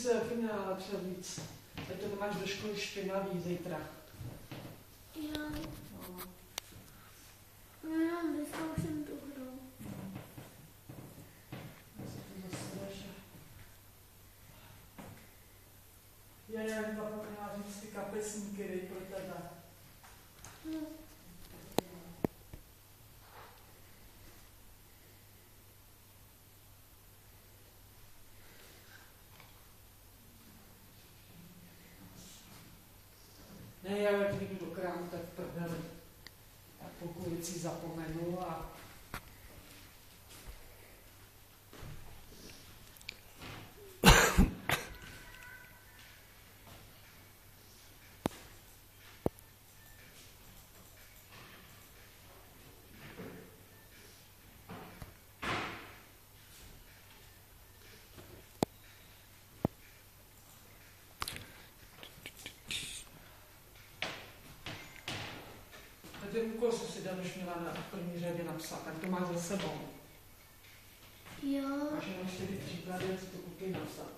si taky měla napsat víc. Teď to máš do školy špinavý zítra. Jo. No. No já vyzkouším tu hru. Já zapomněla říct ty kapesníky, dej pro tebe. No. Ne, já jak jdu do krámu, tak prdeli. A pokud věcí zapomenu a... Ten úkol, co si Danuš měla na první řadě napsat, tak to máš za sebou. Jo. Máš jenom 4 příklady, jak si to kuky napsat.